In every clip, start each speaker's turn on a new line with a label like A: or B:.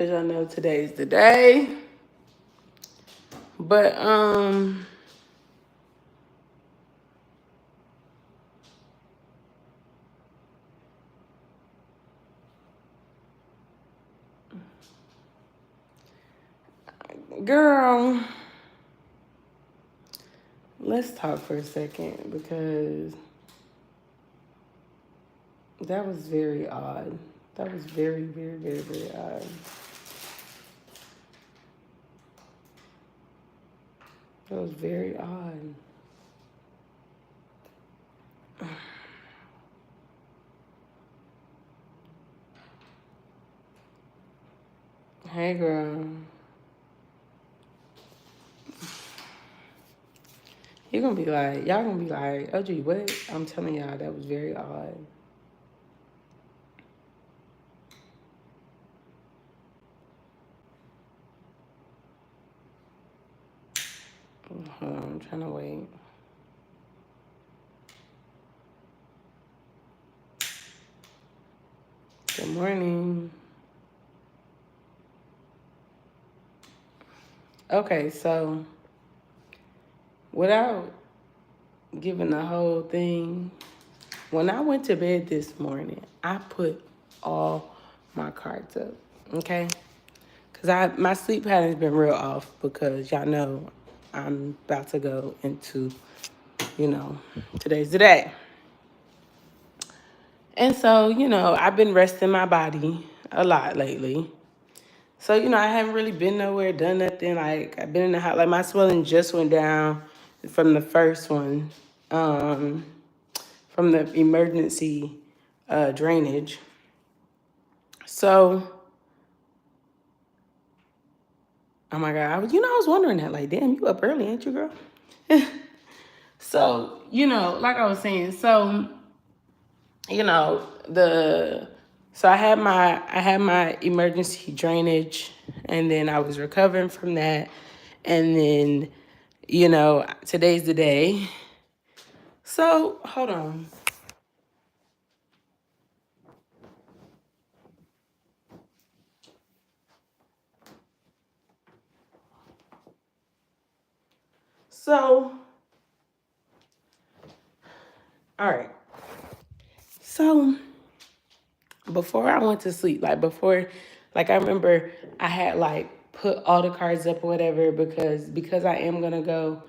A: As y'all know, today's the day. But girl, let's talk for a second because that was very odd. That was very, very, very, very odd. That was very odd. Hey, girl. You're gonna be like, y'all gonna be like, oh, gee, what? I'm telling y'all, that was very odd. Hold on, I'm trying to wait. Good morning. Okay, so without giving the whole thing, when I went to bed this morning, I put all my cards up, okay? Because my sleep pattern's been real off because y'all know I'm about to go into, today's the day. And so, I've been resting my body a lot lately. So, I haven't really been nowhere, done nothing. Like, I've been in the house. Like, my swelling just went down from the first one, from the emergency drainage. So, oh my God, I was wondering that. Like, damn, you up early, ain't you, girl? So, like I was saying, so, so I had my emergency drainage, and then I was recovering from that, and then today's the day. So hold on. So all right. So before I went to sleep, I remember I had like put all the cards up or whatever because I am gonna go,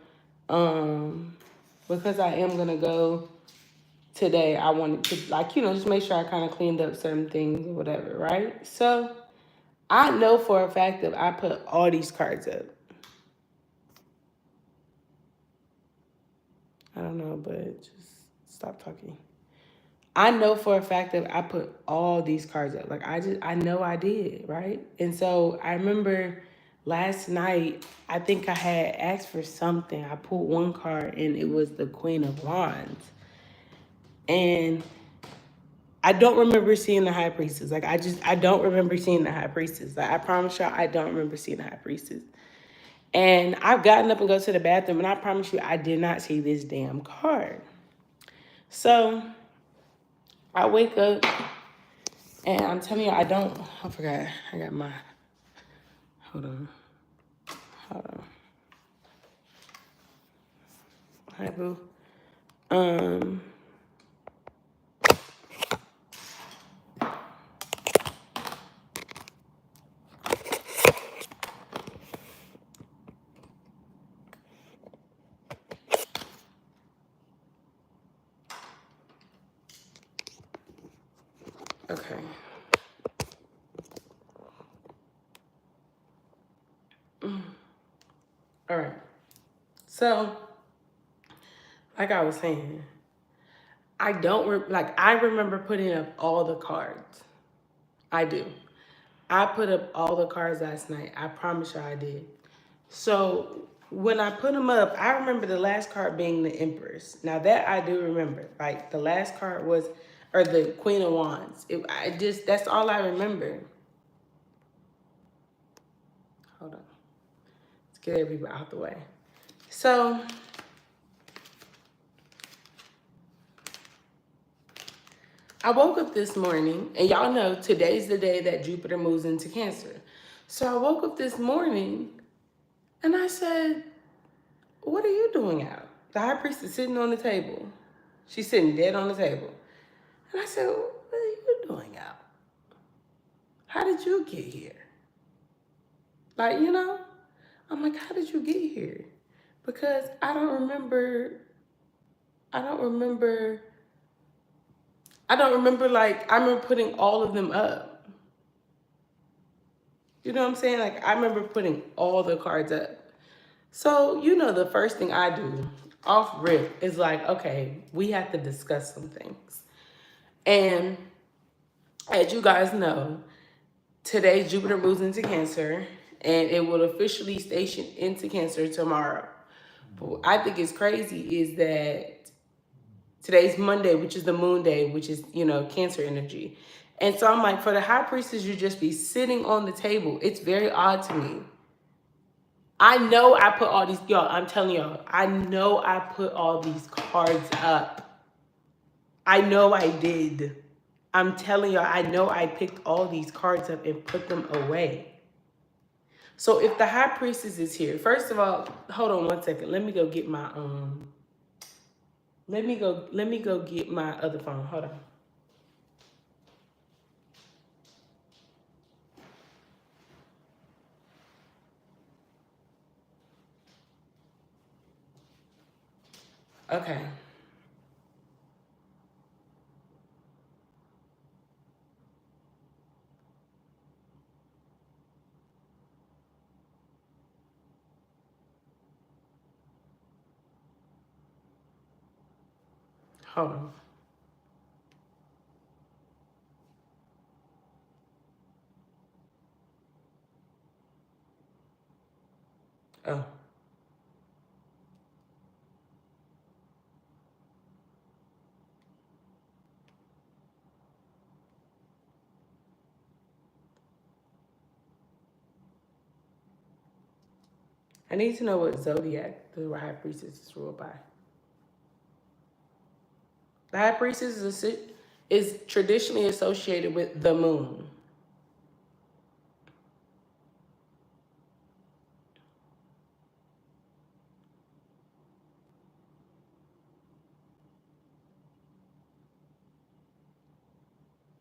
A: because I am gonna go today. I wanted to just make sure I kind of cleaned up certain things or whatever, right? So I know for a fact that I put all these cards up. I don't know, but just stop talking. I know for a fact that I put all these cards up. Like I know I did, right? And so I remember last night, I think I had asked for something. I pulled one card and it was the Queen of Wands. And I don't remember seeing the High Priestess. I don't remember seeing the High Priestess. Like I promise y'all, I don't remember seeing the High Priestess. And I've gotten up and go to the bathroom, and I promise you, I did not see this damn card. So I wake up, and I'm telling you, I forgot. I got my, hold on. Hi, boo. Um, okay. All right. So, like I was saying, I remember putting up all the cards. I do. I put up all the cards last night. I promise you I did. So when I put them up, I remember the last card being the Empress. Now that I do remember. Like the last card was, or the Queen of Wands. That's all I remember. Hold on. Let's get everybody out the way. So I woke up this morning, and y'all know today's the day that Jupiter moves into Cancer. So I woke up this morning and I said, what are you doing out? The high priest is sitting on the table. She's sitting dead on the table. And I said, what are you doing out? How did you get here? Like, I'm like, how did you get here? Because I don't remember like, I remember putting all of them up. You know what I'm saying? Like, I remember putting all the cards up. So, the first thing I do off rip is like, okay, we have to discuss some things. And as you guys know, today Jupiter moves into Cancer and it will officially station into Cancer tomorrow. But what I think is crazy is that today's Monday, which is the moon day, which is, Cancer energy. And so I'm like, for the high priestess, you just be sitting on the table. It's very odd to me. I know I put all these, y'all, I'm telling y'all, I know I put all these cards up. I know I did. I'm telling y'all, I know I picked all these cards up and put them away. So if the high priestess is here, first of all, hold on one second. Let me go get my let me go get my other phone. Hold on. Okay. Hold on. Oh. I need to know what zodiac the high priestess is ruled by. The high priestess is traditionally associated with the moon.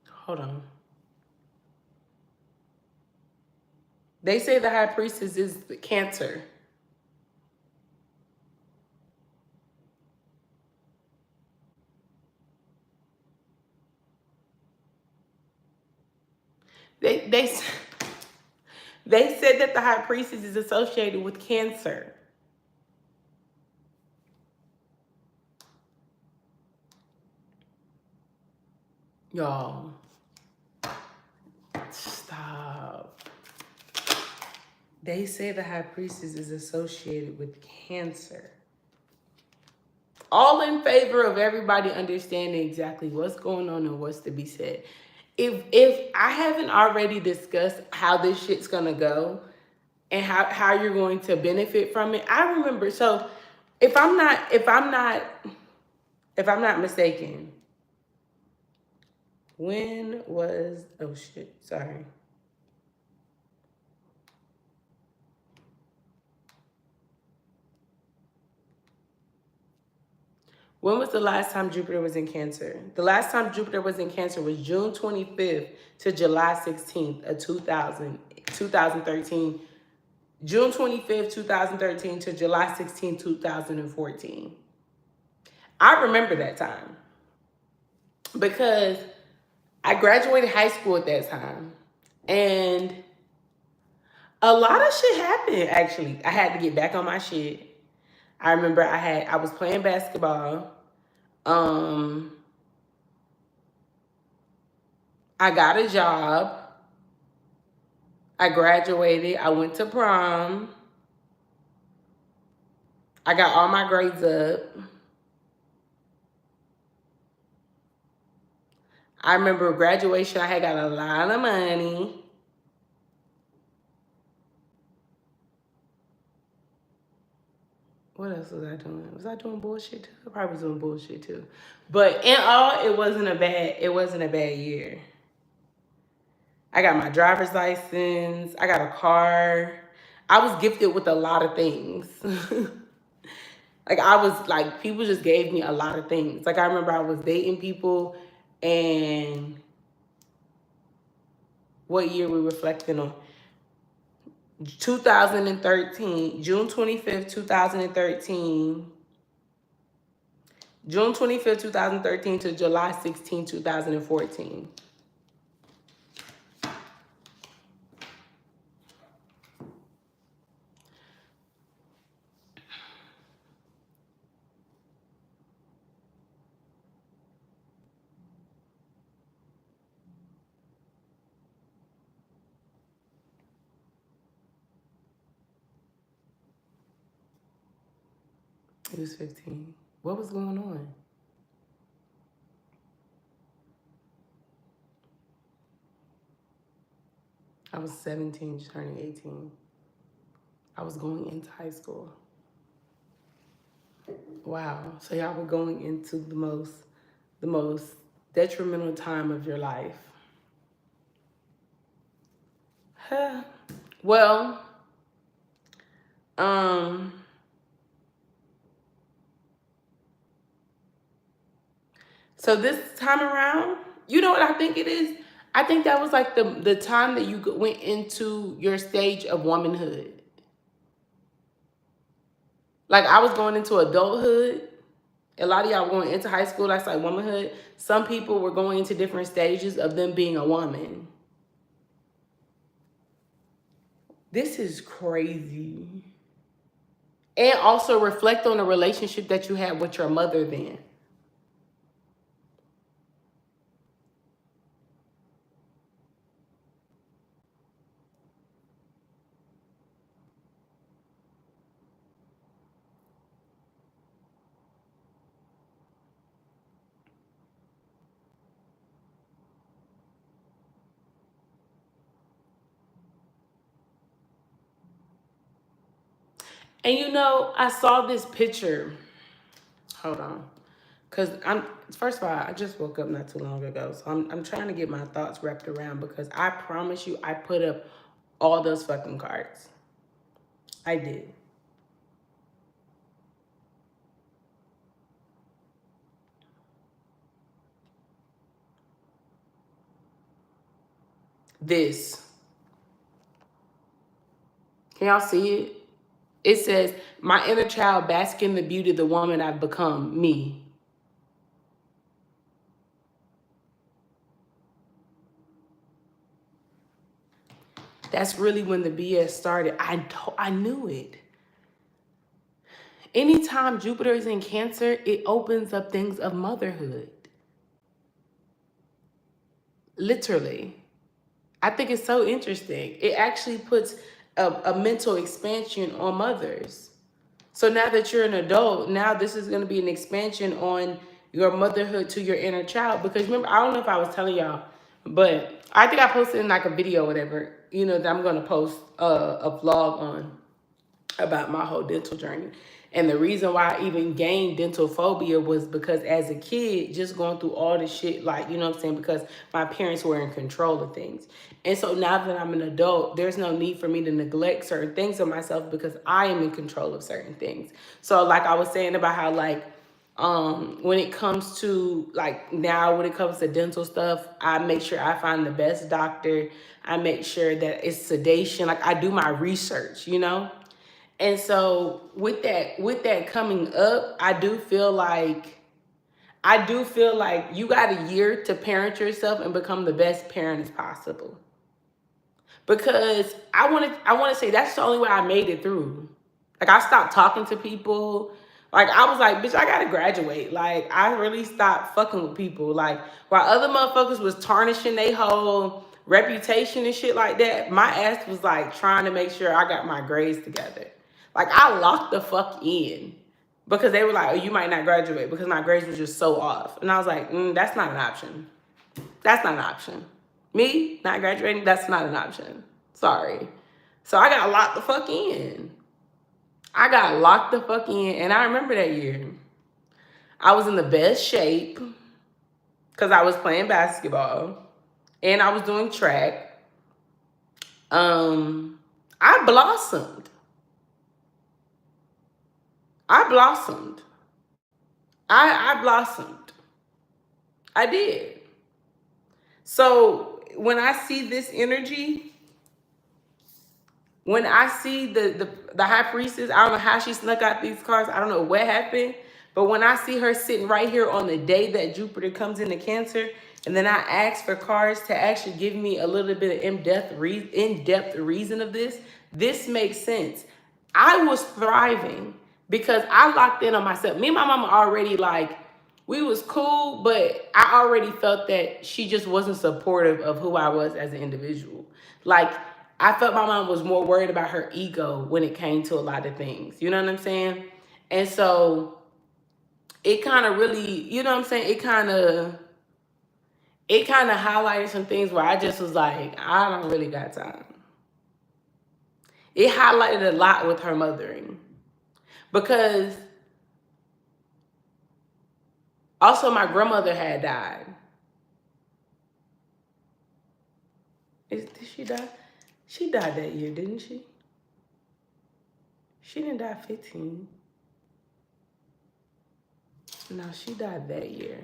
A: Hold on. They say the high priestess is the Cancer. They they they said that the high priestess is associated with Cancer. Y'all, stop. They say the high priestess is associated with Cancer. All in favor of everybody understanding exactly what's going on and what's to be said. If I haven't already discussed how this shit's gonna go and how you're going to benefit from it, I remember. So if I'm not mistaken, when was, oh shit, sorry. When was the last time Jupiter was in Cancer? The last time Jupiter was in Cancer was June 25th to July 16th of 2013. June 25th, 2013 to July 16th, 2014. I remember that time because I graduated high school at that time. And a lot of shit happened, actually. I had to get back on my shit. I remember I was playing basketball. I got a job. I graduated. I went to prom. I got all my grades up. I remember graduation, I had got a lot of money. What else was I doing? Was I doing bullshit too? I probably was doing bullshit too. But in all, it wasn't a bad year. I got my driver's license. I got a car. I was gifted with a lot of things. Like I was like, people just gave me a lot of things. Like I remember I was dating people, and what year we reflecting on? 2013, June 25th, 2013. June 25th, 2013 to July 16, 2014. He was 15. What was going on? I was 17, turning 18. I was going into high school. Wow. So y'all were going into the most detrimental time of your life. Huh. Well, so this time around, you know what I think it is? I think that was like the time that you went into your stage of womanhood. Like I was going into adulthood. A lot of y'all were going into high school, that's like womanhood. Some people were going into different stages of them being a woman. This is crazy. And also reflect on the relationship that you had with your mother then. And you know, I saw this picture. Hold on. Because first of all, I just woke up not too long ago. So I'm trying to get my thoughts wrapped around, because I promise you, I put up all those fucking cards. I did. This. Can y'all see it? It says, my inner child bask in the beauty of the woman I've become, me. That's really when the BS started. I knew it. Anytime Jupiter is in Cancer, it opens up things of motherhood. Literally. I think it's so interesting. It actually puts a mental expansion on mothers. So now that you're an adult, now this is going to be an expansion on your motherhood to your inner child. Because remember, I don't know if I was telling y'all, but I think I posted in like a video or whatever, you know, that I'm going to post a vlog on about my whole dental journey. And the reason why I even gained dental phobia was because as a kid, just going through all this shit, like, you know what I'm saying? Because my parents were in control of things. And so now that I'm an adult, there's no need for me to neglect certain things of myself because I am in control of certain things. So like I was saying about how like, when it comes to like now when it comes to dental stuff, I make sure I find the best doctor. I make sure that it's sedation. Like I do my research, you know? And so with that coming up, I do feel like you got a year to parent yourself and become the best parent as possible. Because I want to say that's the only way I made it through. Like I stopped talking to people. Like I was like, bitch, I gotta graduate. Like I really stopped fucking with people. Like while other motherfuckers was tarnishing their whole reputation and shit like that, my ass was like trying to make sure I got my grades together. Like I locked the fuck in because they were like, oh, you might not graduate because my grades were just so off. And I was like, that's not an option. That's not an option. Me not graduating, that's not an option. Sorry. So I got locked the fuck in. I got locked the fuck in. And I remember that year. I was in the best shape because I was playing basketball and I was doing track. I blossomed. I blossomed. I blossomed. I did. So when I see this energy, when I see the high priestess, I don't know how she snuck out these cards. I don't know what happened. But when I see her sitting right here on the day that Jupiter comes into Cancer, and then I ask for cards to actually give me a little bit of in-depth reason of this makes sense. I was thriving because I locked in on myself. Me and my mama already like, we was cool, but I already felt that she just wasn't supportive of who I was as an individual. Like, I felt my mom was more worried about her ego when it came to a lot of things. You know what I'm saying? And so it kind of really, you know what I'm saying? It kind of highlighted some things where I just was like, I don't really got time. It highlighted a lot with her mothering because also my grandmother had died. Did she die? She died that year, didn't she? She didn't die 15. No, she died that year.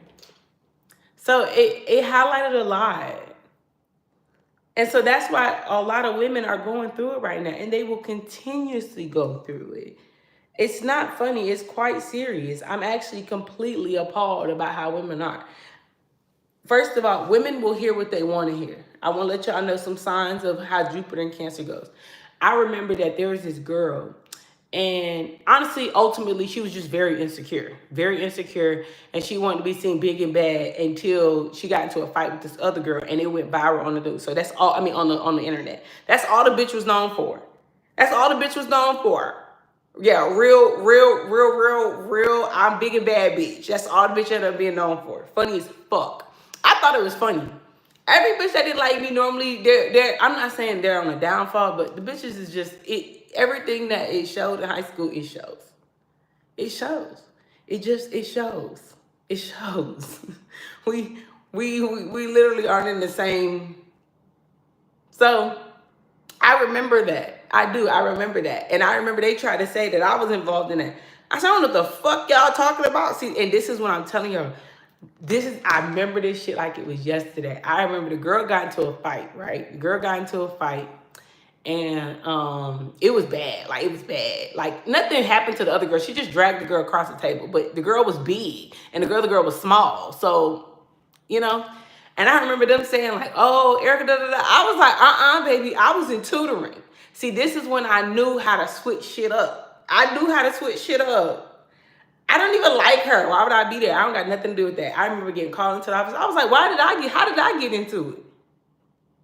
A: So it highlighted a lot. And so that's why a lot of women are going through it right now, and they will continuously go through it. It's not funny, it's quite serious. I'm actually completely appalled about how women are. First of all, women will hear what they want to hear. I want to let y'all know some signs of how Jupiter in Cancer goes. I remember that there was this girl, and honestly, ultimately, she was just very insecure, and she wanted to be seen big and bad until she got into a fight with this other girl, and it went viral on the news. So that's all. I mean, on the internet. That's all the bitch was known for. That's all the bitch was known for. Yeah, real. I'm big and bad bitch. That's all the bitch ended up being known for. Funny as fuck. I thought it was funny. Every bitch that didn't like me normally, they're. I'm not saying they're on a downfall, but the bitches is just it. Everything that it showed in high school, it shows. It shows. It shows. It shows. we we literally aren't in the same. So I remember that. I do. I remember that. And I remember they tried to say that I was involved in it. I said, I don't know what the fuck y'all talking about. See, and this is what I'm telling you. I remember this shit like it was yesterday. I remember the girl got into a fight, right? The girl got into a fight, and it was bad. Like, it was bad. Like, nothing happened to the other girl. She just dragged the girl across the table. But the girl was big, and the girl was small. So, you know. And I remember them saying like, oh, Erica, da, da, da. I was like, baby. I was in tutoring. See, this is when I knew how to switch shit up. I knew how to switch shit up. I don't even like her. Why would I be there? I don't got nothing to do with that. I remember getting called into the office. I was like, how did I get into it?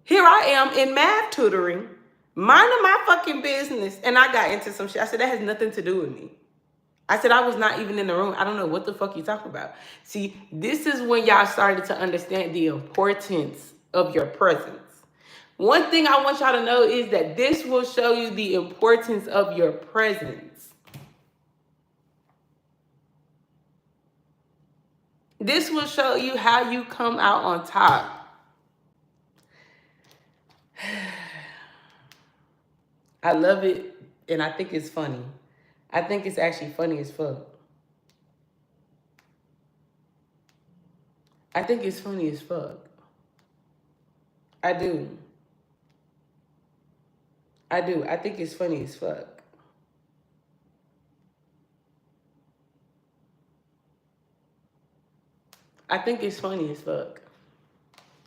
A: Here I am in math tutoring, minding my fucking business, and I got into some shit. I said, that has nothing to do with me. I said, I was not even in the room. I don't know what the fuck you talking about. See, this is when y'all started to understand the importance of your presence. One thing I want y'all to know is that this will show you the importance of your presence. This will show you how you come out on top. I love it, and I think it's funny. I think it's actually funny as fuck. I think it's funny as fuck. I do. I do. I think it's funny as fuck. I think it's funny as fuck.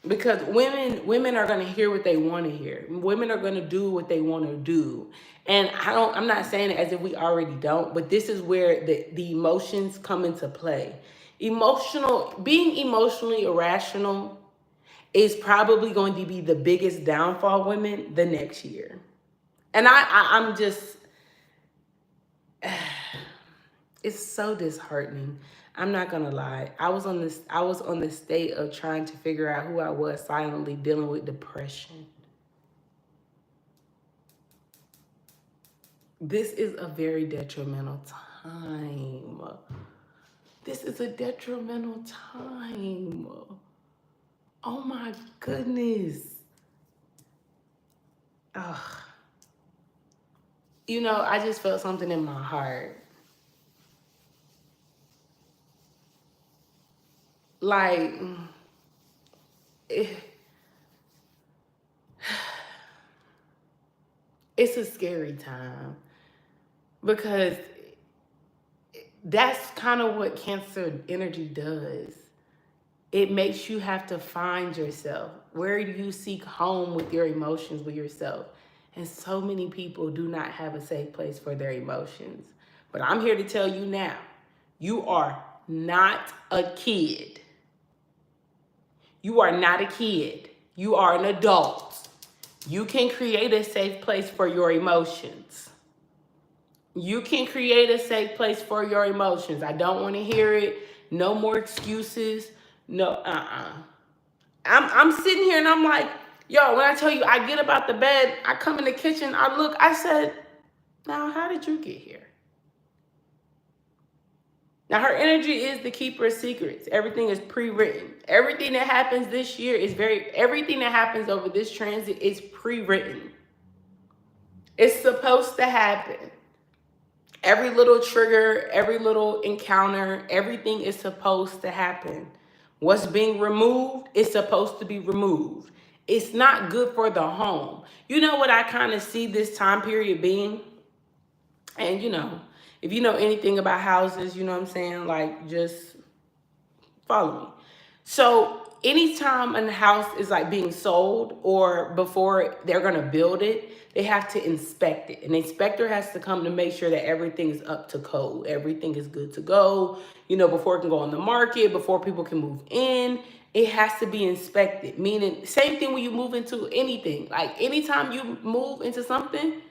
A: Because women are gonna hear what they want to hear. Women are gonna do what they want to do. And I'm not saying it as if we already don't, but this is where the emotions come into play. Being emotionally irrational is probably going to be the biggest downfall of women the next year. And I'm just, it's so disheartening. I'm not gonna lie. I was on the state of trying to figure out who I was silently, dealing with depression. This is a very detrimental time. This is a detrimental time. Oh my goodness. ugh, you know, I just felt something in my heart. Like, it, it's a scary time because that's kind of what Cancer energy does. It makes you have to find yourself. Where do you seek home with your emotions, with yourself? And so many people do not have a safe place for their emotions. But I'm here to tell you now, you are not a kid. You are not a kid. You are an adult. You can create a safe place for your emotions. You can create a safe place for your emotions. I don't want to hear it. No more excuses. No, I'm sitting here and I'm like, yo, when I tell you I get up out the bed, I come in the kitchen, I look, I said, now how did you get here? Now her energy is the keeper of secrets. Everything is pre-written. Everything that happens this year is everything that happens over this transit is pre-written. It's supposed to happen. Every little trigger, every little encounter, everything is supposed to happen. What's being removed is supposed to be removed. It's not good for the home. You know what I kind of see this time period being? And you know, if you know anything about houses, you know what I'm saying? Like, just follow me. So anytime a house is like being sold or before they're gonna build it, they have to inspect it. An inspector has to come to make sure that everything is up to code. Everything is good to go. You know, before it can go on the market, before people can move in, it has to be inspected. Meaning, same thing when you move into anything. Like anytime you move into something,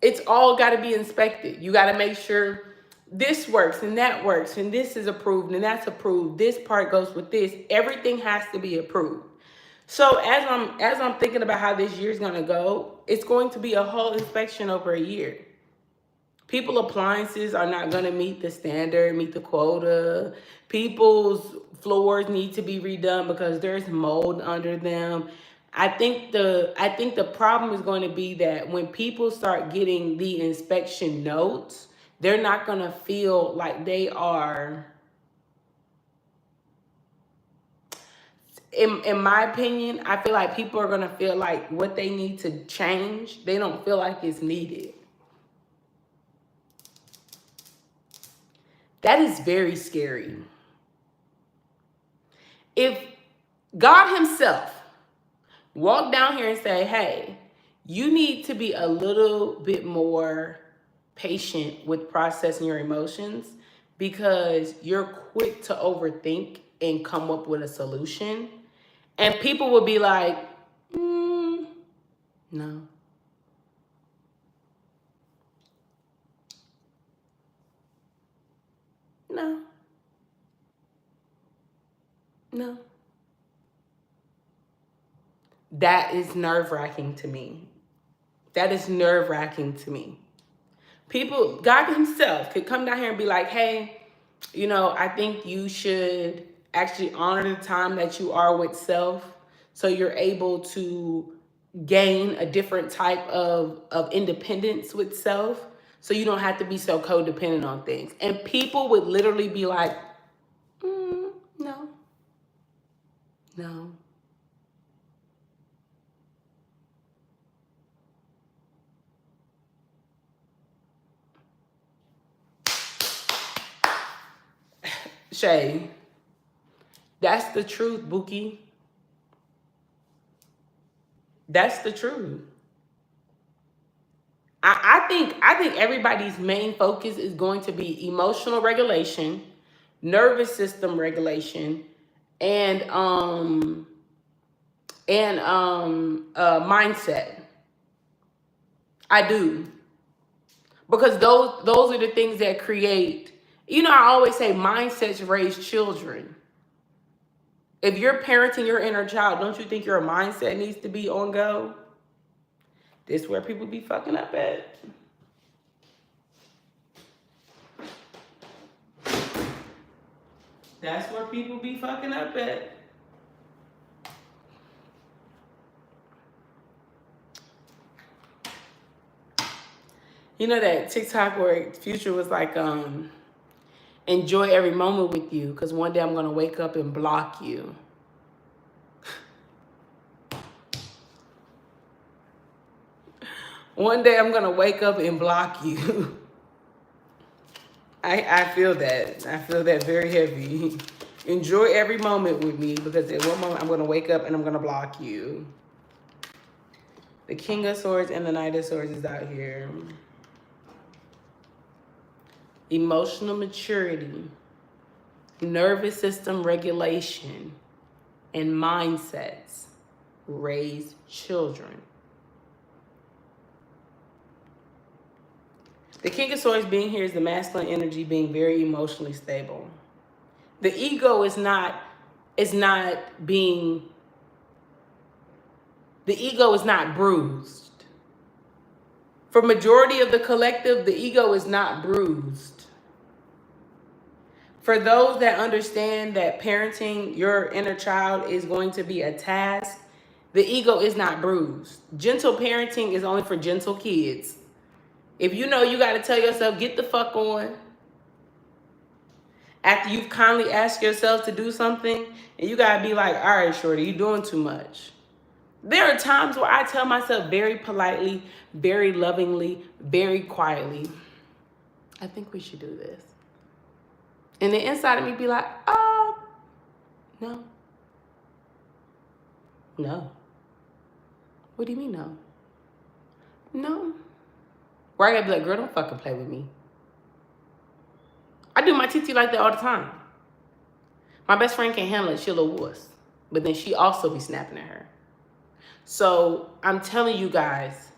A: it's all got to be inspected. You got to make sure this works and that works and this is approved and that's approved. This part goes with this. Everything has to be approved. So as I'm thinking about how this year's going to go, it's going to be a whole inspection over a year. People appliances are not going to meet the standard, meet the quota. People's floors need to be redone because there's mold under them. I think the problem is going to be that when people start getting the inspection notes, they're not going to feel like they are, in my opinion, I feel like people are going to feel like what they need to change, they don't feel like it's needed. That is very scary. If God himself walked down here and say, hey, you need to be a little bit more patient with processing your emotions because you're quick to overthink and come up with a solution. And people will be like, no. No. No. That is nerve-wracking to me. That is nerve-wracking to me. People, God himself could come down here and be like, hey, you know, I think you should actually honor the time that you are with self so you're able to gain a different type of independence with self so you don't have to be so codependent on things. And people would literally be like, no, no. Shay, that's the truth, Bookie. That's the truth. I think everybody's main focus is going to be emotional regulation, nervous system regulation, and mindset. I do. Because those are the things that create, you know, I always say mindsets raise children. If you're parenting your inner child, don't you think your mindset needs to be on go? This is where people be fucking up at. That's where people be fucking up at. You know that TikTok where Future was like, enjoy every moment with you, because one day I'm gonna wake up and block you. One day I'm gonna wake up and block you. I feel that. I feel that very heavy. Enjoy every moment with me, because at one moment I'm gonna wake up and I'm gonna block you. The King of Swords and the Knight of Swords is out here. Emotional maturity, nervous system regulation, and mindsets raise children. The King of Swords being here is the masculine energy being very emotionally stable. The ego is not being, the ego is not bruised. For majority of the collective, the ego is not bruised. For those that understand that parenting your inner child is going to be a task, the ego is not bruised. Gentle parenting is only for gentle kids. If you know you got to tell yourself, get the fuck on, after you've kindly asked yourself to do something, and you got to be like, all right, shorty, you're doing too much. There are times where I tell myself very politely, very lovingly, very quietly, I think we should do this. And the inside of me be like, oh, no. No. What do you mean no? No. Where I gotta be like, girl, don't fucking play with me. I do my TT like that all the time. My best friend can't handle it. She a little wuss. But then she also be snapping at her. So I'm telling you guys,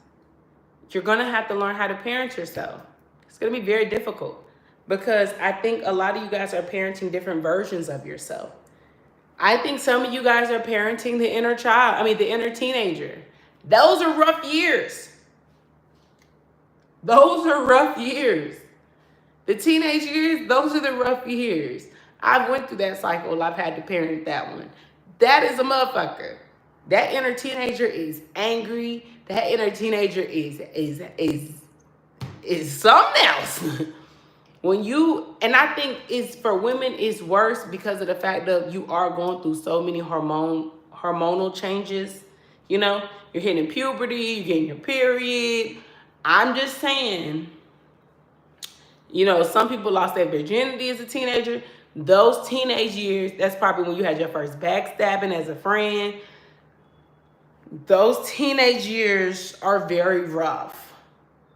A: you're going to have to learn how to parent yourself. It's going to be very difficult, because I think a lot of you guys are parenting different versions of yourself. I think some of you guys are parenting the inner child, the inner teenager. Those are rough years. Those are rough years. The teenage years, those are the rough years. I've went through that cycle. I've had to parent that one. That is a motherfucker. That inner teenager is angry. That inner teenager is something else. And I think it's for women it's worse because of the fact that you are going through so many hormonal changes. You're hitting puberty, you're getting your period. I'm just saying, some people lost their virginity as a teenager. Those teenage years, that's probably when you had your first backstabbing as a friend. Those teenage years are very rough,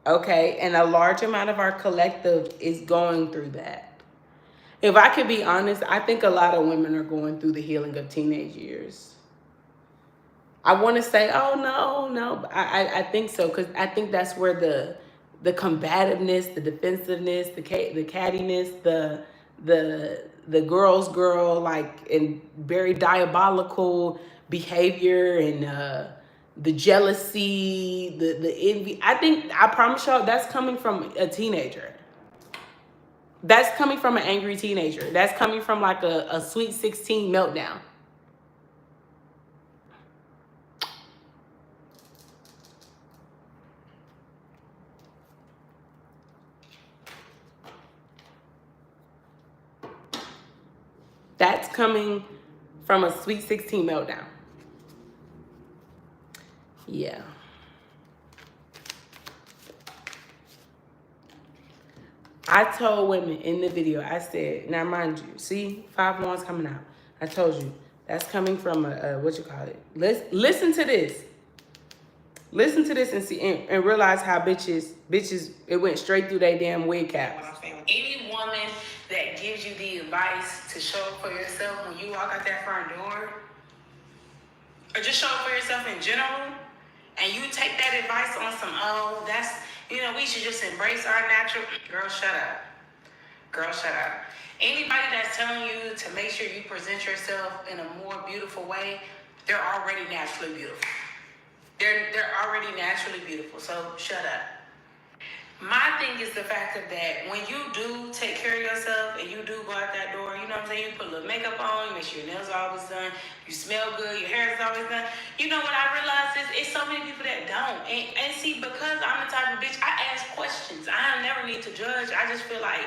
A: okay? And a large amount of our collective is going through that. If I could be honest, I think a lot of women are going through the healing of teenage years. I want to say, oh, no, but I think so, because I think that's where the combativeness, the defensiveness, the cattiness, the girl's girl, like, and very diabolical behavior, and the jealousy, the envy. I promise y'all, that's coming from a teenager. That's coming from an angry teenager. That's coming from like a sweet 16 meltdown. That's coming from a sweet 16 meltdown. Yeah. I told women in the video, I said, now mind you, see, 5 wands coming out. I told you, that's coming from what you call it. Listen to this. Listen to this and see and realize how bitches, it went straight through their damn wig caps. Any woman that gives you the advice to show up for yourself when you walk out that front door, or just show up for yourself in general, and you take that advice on some, oh, that's, we should just embrace our natural. Girl, shut up. Girl, shut up. Anybody that's telling you to make sure you present yourself in a more beautiful way, they're already naturally beautiful. They're already naturally beautiful, so shut up. My thing is the fact of that when you do take care of yourself and you do go out that door, you know what I'm saying? You put a little makeup on, you make sure your nails are always done, you smell good, your hair is always done. You know what I realized is it's so many people that don't. And see, because I'm the type of bitch, I ask questions. need to judge. I just feel like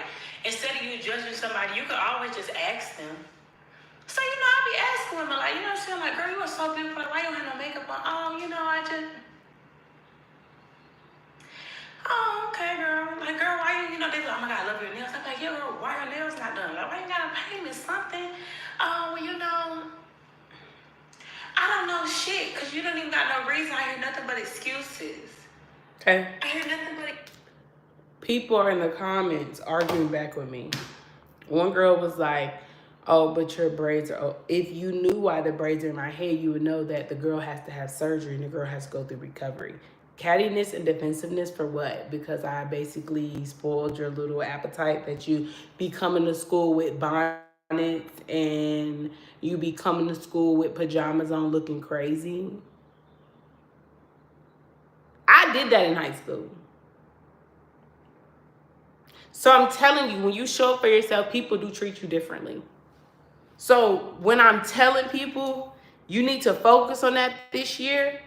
A: instead of you judging somebody, you could always just ask them. So, I be asking women, like, what I'm saying? Like, girl, you are so beautiful. Like, why you don't have no makeup on? Oh, I just... Oh, okay, girl. Like, girl, why you, they be like, oh my God, I love your nails. I'm like, yeah, girl, why your nails not done? Like, why you gotta pay me something? Oh, well, I don't know shit, because you don't even got no reason. I hear nothing but excuses. Okay. I hear nothing but... People are in the comments arguing back with me. One girl was like, oh, but your braids are... Oh. If you knew why the braids are in my hair, you would know that the girl has to have surgery and the girl has to go through recovery. Cattiness and defensiveness for what? Because I basically spoiled your little appetite that you be coming to school with bonnets and you be coming to school with pajamas on looking crazy. I did that in high school. So I'm telling you, when you show up for yourself, people do treat you differently. So when I'm telling people you need to focus on that this year,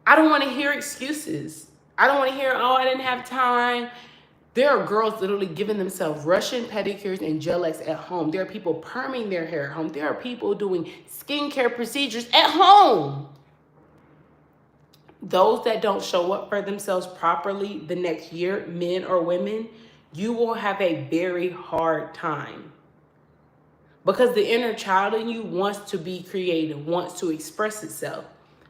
A: I don't want to hear excuses. I don't want to hear, oh, I didn't have time. There are girls literally giving themselves Russian pedicures and gel X at home. There are people perming their hair at home. There are people doing skincare procedures at home. Those that don't show up for themselves properly the next year, men or women, you will have a very hard time. Because the inner child in you wants to be creative, wants to express itself.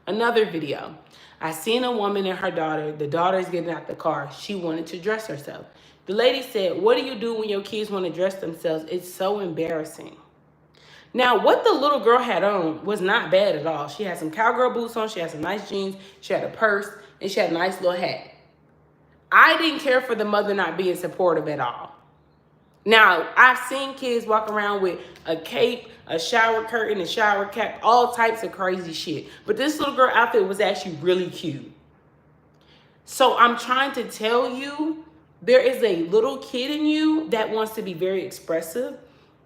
A: Another video. I seen a woman and her daughter. The daughter is getting out the car. She wanted to dress herself. The lady said, what do you do when your kids want to dress themselves? It's so embarrassing. Now, what the little girl had on was not bad at all. She had some cowgirl boots on. She had some nice jeans. She had a purse. And she had a nice little hat. I didn't care for the mother not being supportive at all. Now, I've seen kids walk around with a cape, a shower curtain, a shower cap, all types of crazy shit. But this little girl outfit was actually really cute. So I'm trying to tell you, there is a little kid in you that wants to be very expressive,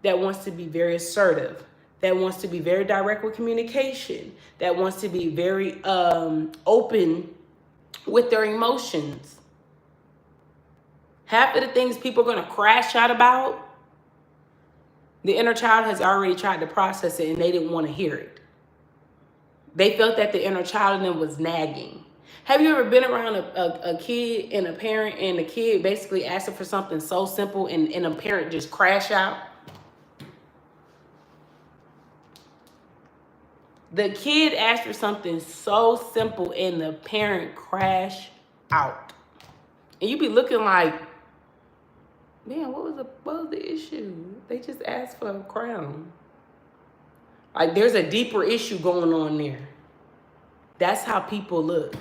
A: that wants to be very assertive, that wants to be very direct with communication, that wants to be very open with their emotions. Half of the things people are going to crash out about, the inner child has already tried to process it and they didn't want to hear it. They felt that the inner child in them was nagging. Have you ever been around a kid and a parent and the kid basically asking for something so simple and a parent just crash out? The kid asked for something so simple and the parent crash out. And you be looking like, man, what was the issue? They just asked for a crown. Like, there's a deeper issue going on there. That's how people look.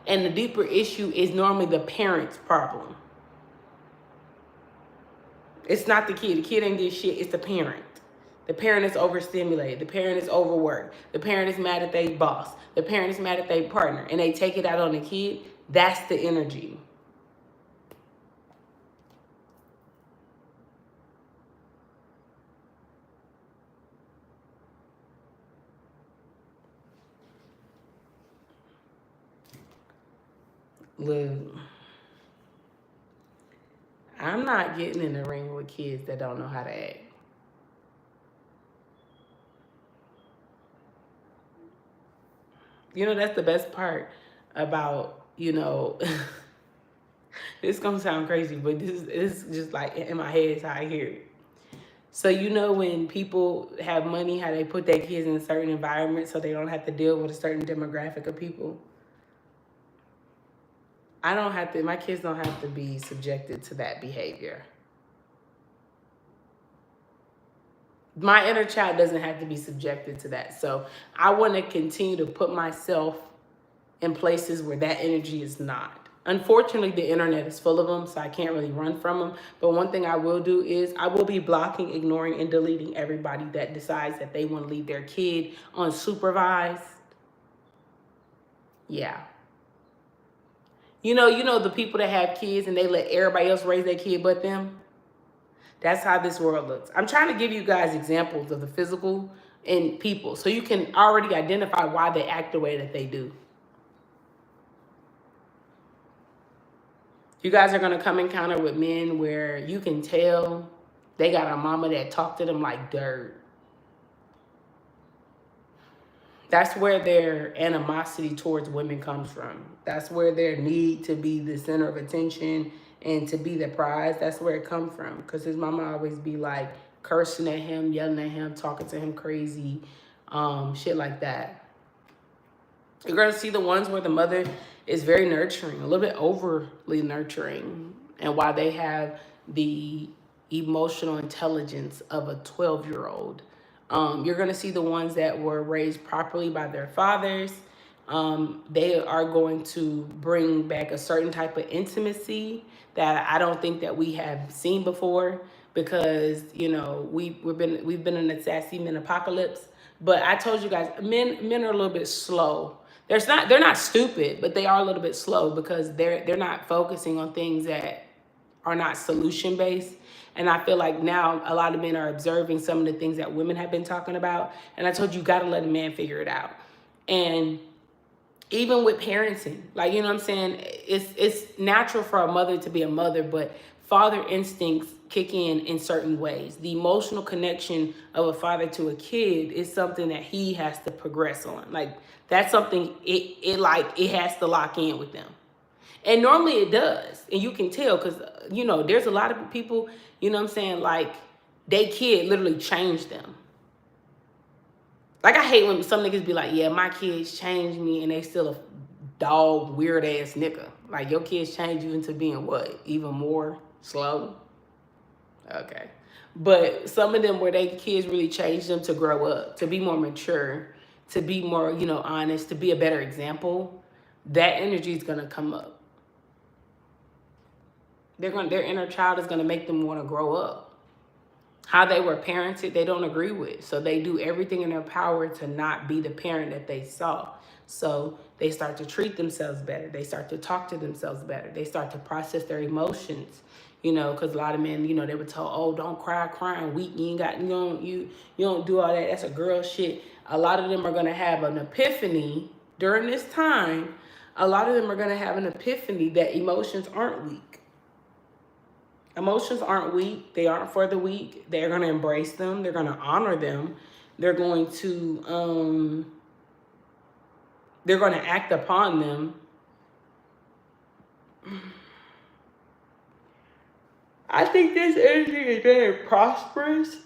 A: And the deeper issue is normally the parent's problem. It's not the kid. The kid ain't did shit. It's the parent. The parent is overstimulated. The parent is overworked. The parent is mad at their boss. The parent is mad at their partner. And they take it out on the kid. That's the energy. Look, I'm not getting in the ring with kids that don't know how to act. That's the best part about, this gonna sound crazy, but this is just like in my head is how I hear it. So when people have money, how they put their kids in a certain environment so they don't have to deal with a certain demographic of people. My kids don't have to be subjected to that behavior. My inner child doesn't have to be subjected to that. So I want to continue to put myself in places where that energy is not. Unfortunately, the internet is full of them, so I can't really run from them. But one thing I will do is I will be blocking, ignoring, and deleting everybody that decides that they want to leave their kid unsupervised. Yeah. The people that have kids and they let everybody else raise their kid but them. That's how this world looks. I'm trying to give you guys examples of the physical in people so you can already identify why they act the way that they do. You guys are going to come encounter with men where you can tell they got a mama that talked to them like dirt. That's where their animosity towards women comes from. That's where their need to be the center of attention and to be the prize. That's where it comes from. Because his mama always be like cursing at him, yelling at him, talking to him crazy, shit like that. You're going to see the ones where the mother is very nurturing, a little bit overly nurturing, and why they have the emotional intelligence of a 12-year-old. You're going to see the ones that were raised properly by their fathers. They are going to bring back a certain type of intimacy that I don't think that we have seen before, because you know we've been in a sassy men apocalypse. But I told you guys, men are a little bit slow. They're not stupid, but they are a little bit slow because they're not focusing on things that are not solution based. And I feel like now a lot of men are observing some of the things that women have been talking about. And I told you, you got to let a man figure it out. And even with parenting, like, you know what I'm saying? It's natural for a mother to be a mother, but father instincts kick in certain ways. The emotional connection of a father to a kid is something that he has to progress on. Like, that's something it has to lock in with them. And normally it does. And you can tell because, you know, there's a lot of people, you know what I'm saying, like, they kid literally changed them. Like, I hate when some niggas be like, yeah, my kids changed me, and they still a dog, weird ass nigga. Like, your kids change you into being what? Even more slow? Okay. But some of them where they kids really changed them to grow up, to be more mature, to be more, you know, honest, to be a better example, that energy is going to come up. Their inner child is going to make them want to grow up. How they were parented, they don't agree with. So they do everything in their power to not be the parent that they saw. So they start to treat themselves better. They start to talk to themselves better. They start to process their emotions. You know, because a lot of men, you know, they were told, oh, don't cry, crying weak. You ain't got, you don't do all that. That's a girl shit. A lot of them are going to have an epiphany during this time. A lot of them are going to have an epiphany that emotions aren't weak. Emotions aren't weak. They aren't for the weak. They're going to embrace them. They're going to honor them. They're going to act upon them. I think this energy is very prosperous,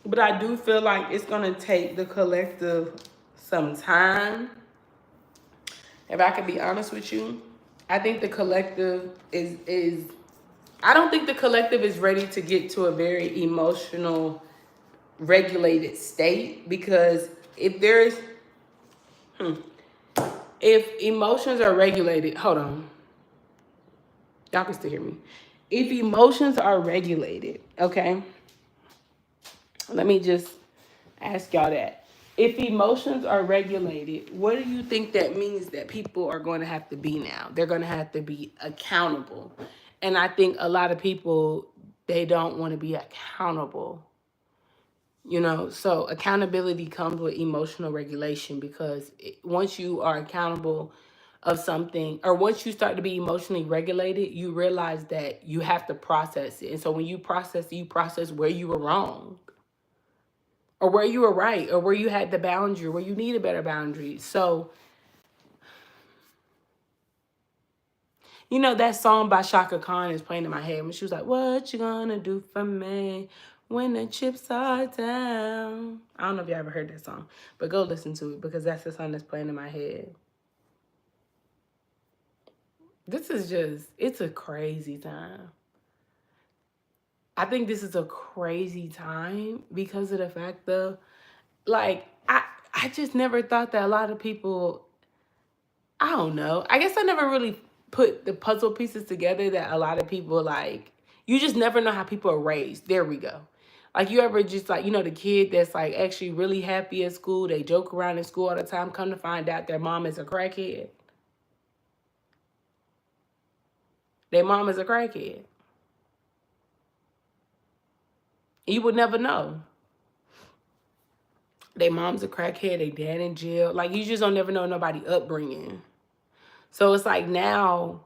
A: but I do feel like it's going to take the collective some time. If I can be honest with you, I think the collective is I don't think the collective is ready to get to a very emotional, regulated state, because if emotions are regulated, hold on, y'all can still hear me. If emotions are regulated, okay, let me just ask y'all that. If emotions are regulated, what do you think that means that people are going to have to be now? They're going to have to be accountable. And I think a lot of people, they don't want to be accountable. You know, so accountability comes with emotional regulation, because once you are accountable of something, or once you start to be emotionally regulated, you realize that you have to process it. And so when you process it, you process where you were wrong, or where you were right, or where you had the boundary, where you need a better boundary. So, you know, that song by Shaka Khan is playing in my head when she was like, what you gonna do for me when the chips are down? I don't know if y'all ever heard that song, but go listen to it, because that's the song that's playing in my head. This is just, it's a crazy time. I think this is a crazy time because of the fact of, like, I just never thought that a lot of people, I don't know. I guess I never really put the puzzle pieces together that a lot of people, like, you just never know how people are raised. There we go. Like, you ever just, like, you know, the kid that's, like, actually really happy at school. They joke around in school all the time. Come to find out their mom is a crackhead. Their mom is a crackhead. You would never know. Their mom's a crackhead. They dad in jail. Like, you just don't never know nobody upbringing. So it's like now,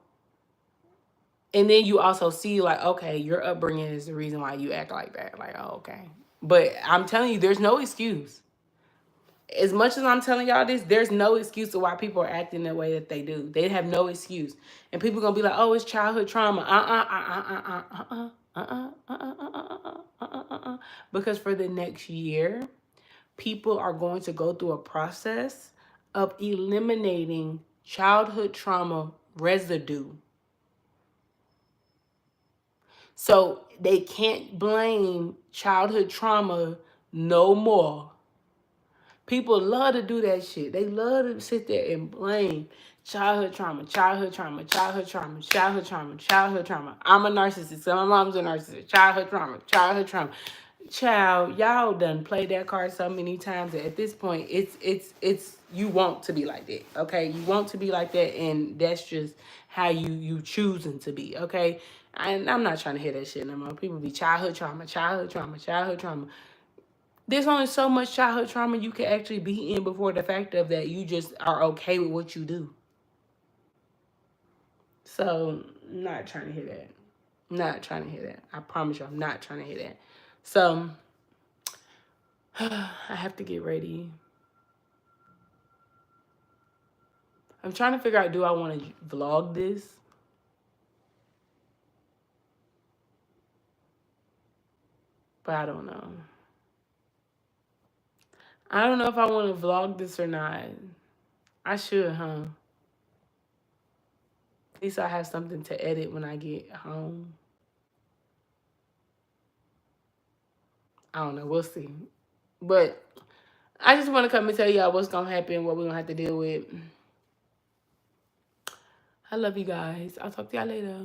A: And then you also see like, okay, your upbringing is the reason why you act like that. Like, oh, okay. But I'm telling you, there's no excuse. As much as I'm telling y'all this, there's no excuse to why people are acting the way that they do. They have no excuse. And people gonna be like, oh, it's childhood trauma. Because for the next year, people are going to go through a process of eliminating childhood trauma residue. So they can't blame childhood trauma no more. People love to do that shit. They love to sit there and blame childhood trauma, childhood trauma, childhood trauma, childhood trauma, childhood trauma. I'm a narcissist. So my mom's a narcissist. Childhood trauma, childhood trauma. Child, y'all done played that card so many times that at this point, it's you want to be like that, okay? You want to be like that, and that's just how you choosing to be, okay? And I'm not trying to hear that shit no more. People be childhood trauma, childhood trauma, childhood trauma. There's only so much childhood trauma you can actually be in before the fact of that you just are okay with what you do. So, not trying to hear that. Not trying to hear that. I promise you, I'm not trying to hear that. So, I have to get ready. I'm trying to figure out, do I want to vlog this? But I don't know. I don't know if I want to vlog this or not. I should, huh? At least I have something to edit when I get home. I don't know. We'll see. But I just want to come and tell y'all what's going to happen, what we're going to have to deal with. I love you guys. I'll talk to y'all later.